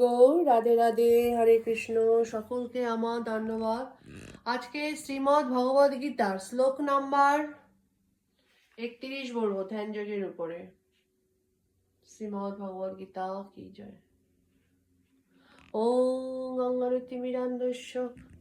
গৌর রাধে রাধে। হরে কৃষ্ণ। সকলকে আমার ধন্যবাদ। আজকে শ্রীমদ্ ভগবদ গীতার শ্লোক নাম্বার 31 বলবো ধ্যান যোগের উপরে। শ্রীমদ্ ভগবদ গীতা কি জয়। ওম অঙ্গরতিমিরান্ধস্য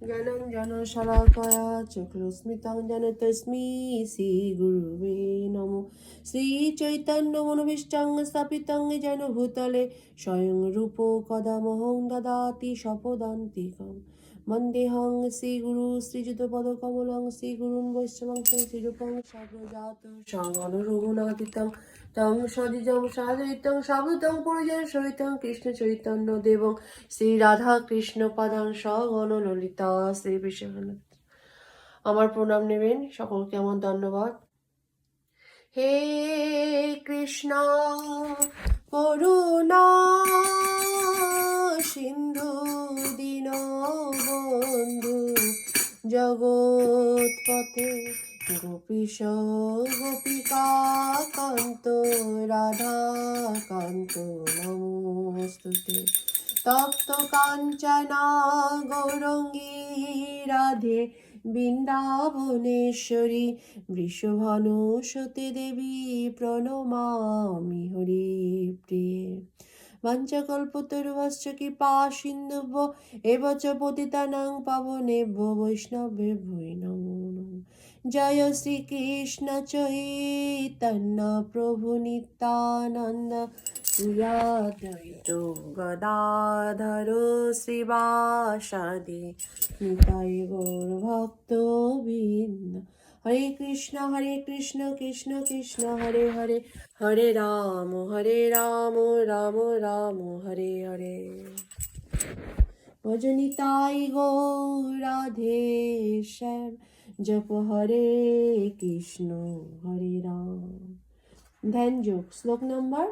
জ্ঞানঞ্জন শলাকয়া চক্ষুস্মিতং জ্ঞানতস্मै শ্রী গুরুবে নমো। শ্রী চৈতন্য মনোভীষ্টং স্থাপিতং যেন ভূতলে স্বয়ং রূপ কদা মহং দদাতি স্বপদান্তিকম। বন্দেহং শ্রীগুরু শ্রীযুতপদকমলং শ্রীগুরুন বৈষ্ণবং শ্রীরূপং সর্বজাত সঙ্গন রঘুনাথিতং তং সদিজং সাদয়িতং সাবুতং পরিজন সহিতং কৃষ্ণ চৈতন্য দেবং শ্রী রাধা কৃষ্ণ পাদাং সগণ ললিতা শ্রী বিশ্বনাথ। আমার প্রণাম নেবেন, সকলকে আমার ধন্যবাদ। হে কৃষ্ণ করুণা সিন্ধু দীনবন্ধু জগৎপথে গোপীশ গোপিকা কান্ত রাধা কান্ত নমস্তুতে। তপ্ত কাঞ্চনা গৌরঙ্গী রাধে বৃন্দাবনেশ্বরী বৃষভানুসুতে দেবী প্রণমামি হরি প্রিয়ে। বাঞ্ছাকল্পতরুভ্যশ্চ কৃপা সিন্ধুভ্য এব চ পতিতানাং পাবনেভ্যো বৈষ্ণবেভ্যো নমো নমঃ। জয় শ্রীকৃষ্ণ চৈতন্য প্রভু নিত্যানন্দ শ্রী অদ্বৈত গদাধর শ্রীবাসাদি নিতাই গৌর ভক্তবৃন্দ। হরে কৃষ্ণ কৃষ্ণ কৃষ্ণ হরে হরে, হরে রাম রাম রাম হরে হরে। ভজনিতাই গৌর রাধে শ্যাম জপ হরে কৃষ্ণ হরে রাম। ধ্যান যোগ শ্লোক নাম্বার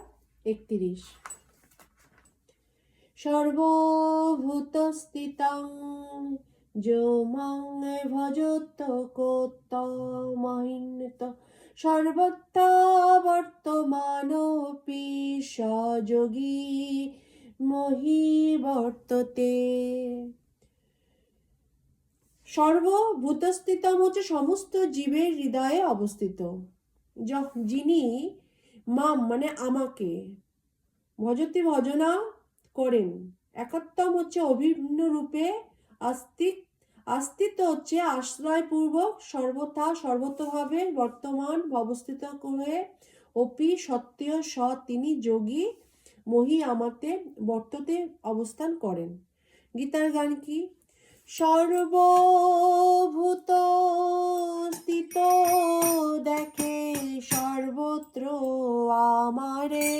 31। সর্বভূতস্থিতং যো মাং ভজত কোত্তমহিত সর্বত্র বর্তমানোপি স যোগী মহি বর্ততে। সর্বভূতস্থিতম হচ্ছে সমস্ত জীবের হৃদয়ে অবস্থিত, যিনি মাম মানে আমাকে ভজতি ভজনা করেন। একত্তম হচ্ছে অভিন্ন রূপে, আস্তিত্ব হচ্ছে আশ্রয়পূর্বক সর্বথা সর্বতভাবে বর্তমান অবস্থিত করে। অপি সত্য স তিনি যোগী মহি আমাতে বর্ততে অবস্থান করেন। গীতার গান কি? সর্বভূত স্থিত দেখে সর্বত্র আমারে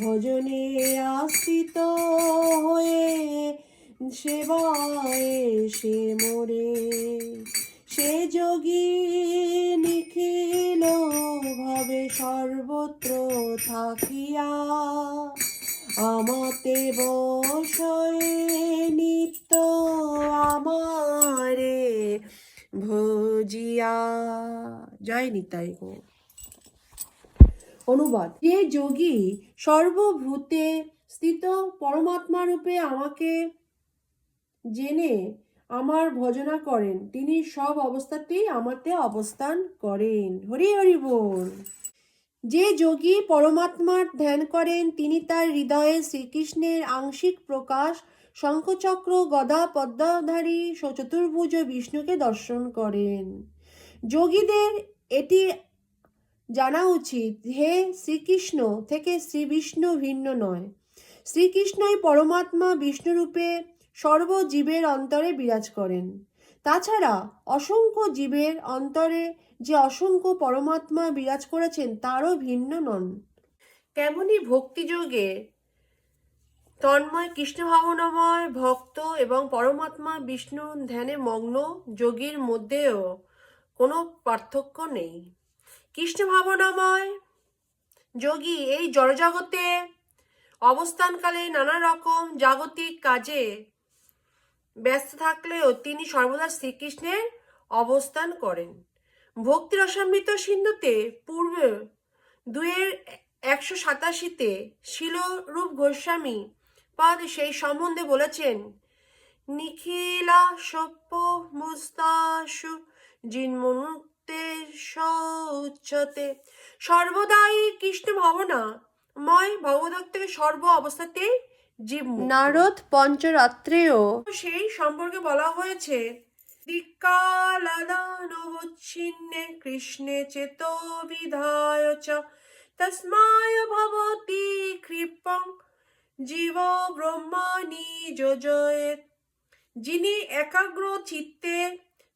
ভজনে আস্থিত হয়ে সেবায় সে মোরে। সে যোগী নিখিল ভাবে সর্বত্র থাকিয়া আমাতে বসয়ে নিত্য আমারে ভজিয়া। জয় নিতাই গো। অনুবাদ: যে যোগী সর্বভূতে স্থিত পরমাত্মা রূপে আমাকে জেনে আমার ভজনা করেন, তিনি সব অবস্থাতেই আমাতে অবস্থান করেন। হরি হরি বল। যে যোগী পরমাত্মার ধ্যান করেন, তিনি তার হৃদয়ে শ্রীকৃষ্ণের আংশিক প্রকাশ শঙ্খচক্র গদা পদ্মধারী চতুর্ভুজ বিষ্ণুকে দর্শন করেন। যোগীদের এটি জানা উচিত, হে শ্রীকৃষ্ণ থেকে শ্রী বিষ্ণু ভিন্ন নয়। শ্রীকৃষ্ণই পরমাত্মা বিষ্ণুরূপে সর্বজীবের অন্তরে বিরাজ করেন। তাছাড়া অসংখ্য জীবের অন্তরে যে অসংখ্য পরমাত্মা বিরাজ করেছেন তারও ভিন্ন নন। তেমনি ভক্তিযোগে তন্ময় কৃষ্ণ ভাবনাময় ভক্ত এবং পরমাত্মা বিষ্ণু ধ্যানে মগ্ন যোগীর মধ্যেও কোনো পার্থক্য নেই। কৃষ্ণ ভাবনাময় যোগী এই জড়জগতে অবস্থানকালে নানা রকম জাগতিক কাজে ব্যস্ত থাকলেও তিনি সর্বদা শ্রীকৃষ্ণের অবস্থান করেন। ভক্তি রসামৃত সিন্ধুতে পূর্বে 2-187 শিল রূপ গোস্বামী পাদ সেই সম্বন্ধে বলেছেন, নিখিলা সপ্য মুস্তাসু জিন্মুক্তে সৌচ্ছতে, সর্বদাই কৃষ্ণ ভাবনা ময় ভগবদত্তকে সর্ব অবস্থাতেই জীব। নারদ পঞ্চরাত্রেও সেই সম্পর্কে বলা হয়েছে, দিক্কালাদানবচ্ছিন্নে কৃষ্ণে চেতো বিধায় চ তস্মায় ভবতি কৃপং জীব ব্রহ্মণি যোজয়েত। যিনি একাগ্র চিত্তে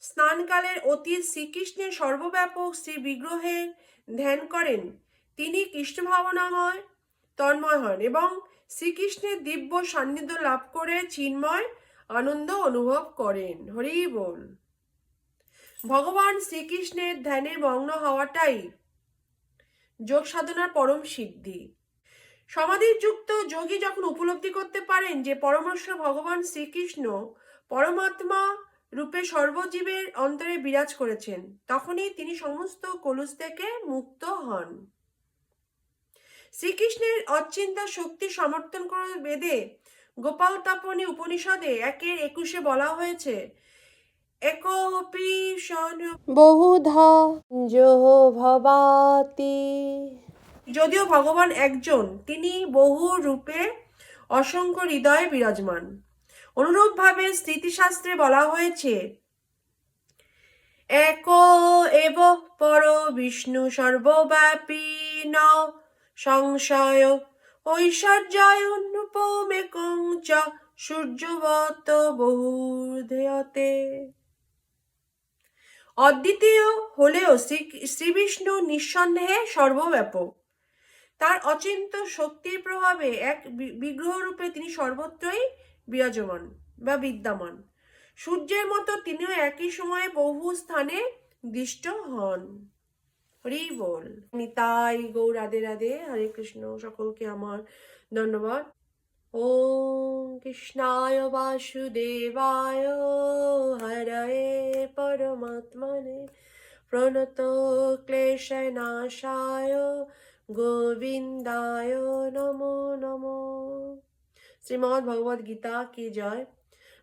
স্নানকালের অতীত শ্রীকৃষ্ণের সর্বব্যাপক শ্রী বিগ্রহের ধ্যান করেন, তিনি কৃষ্ণ ভাবনাময় তন্ময় হন এবং শ্রীকৃষ্ণের দিব্য সান্নিধ্য লাভ করে চিন্ময় আনন্দ অনুভব করেন। হরি বল। ভগবান শ্রীকৃষ্ণের ধ্যানে মগ্ন হওয়াটাই যোগ সাধনার পরম সিদ্ধি। সমাধিযুক্ত যোগী যখন উপলব্ধি করতে পারেন যে পরমেশ্বর ভগবান শ্রীকৃষ্ণ পরমাত্মা রূপে সর্বজীবের অন্তরে বিরাজ করেছেন, তখনই তিনি সমস্ত কলুষ থেকে মুক্ত হন। শ্রীকৃষ্ণের অচিন্তা শক্তি সমর্থন করে বেদে গোপালতাপনী উপনিষদে 1:21 বলা হয়েছে, একোপি বহুধা জোহ ভবাতি। যদিও ভগবান একজন, তিনি বহু রূপে অসংখ্য হৃদয়ে বিরাজমান। অনুরূপভাবে স্মৃতিশাস্ত্রে বলা হয়েছে, এক এব পর বিষ্ণু সর্বব্যাপী ন সংশয় ঐশ্বর্যায়নুপমেকং চ সূর্যবত বহুধেয়তে। অদ্বিতীয় হলেও শ্রী বিষ্ণু নিঃসন্দেহে সর্বব্যাপক। তার অচিন্ত শক্তির প্রভাবে এক বিগ্রহরূপে তিনি সর্বত্রই বিরাজমান বা বিদ্যমান। সূর্যের মতো তিনিও একই সময়ে বহু স্থানে দৃষ্ট হন। হরি বল। নিতাই গৌর রাধে রাধে। হরে কৃষ্ণ। সকলকে আমার ধন্যবাদ। ওম কৃষ্ণায় বাসুদেবায় হরয়ে পরমাত্মনে প্রণত ক্লেশনাশায় গোবিন্দায় নমো নমো। শ্রীমদ্ ভগবদ গীতা কি জয়।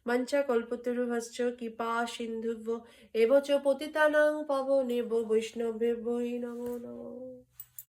মঞ্চা কল্পতরুভশ্চ কৃপা সিন্ধুভ্য এব চ পতিতানাং পাবনেভ্যো বৈষ্ণবেভ্যো নমো নমো।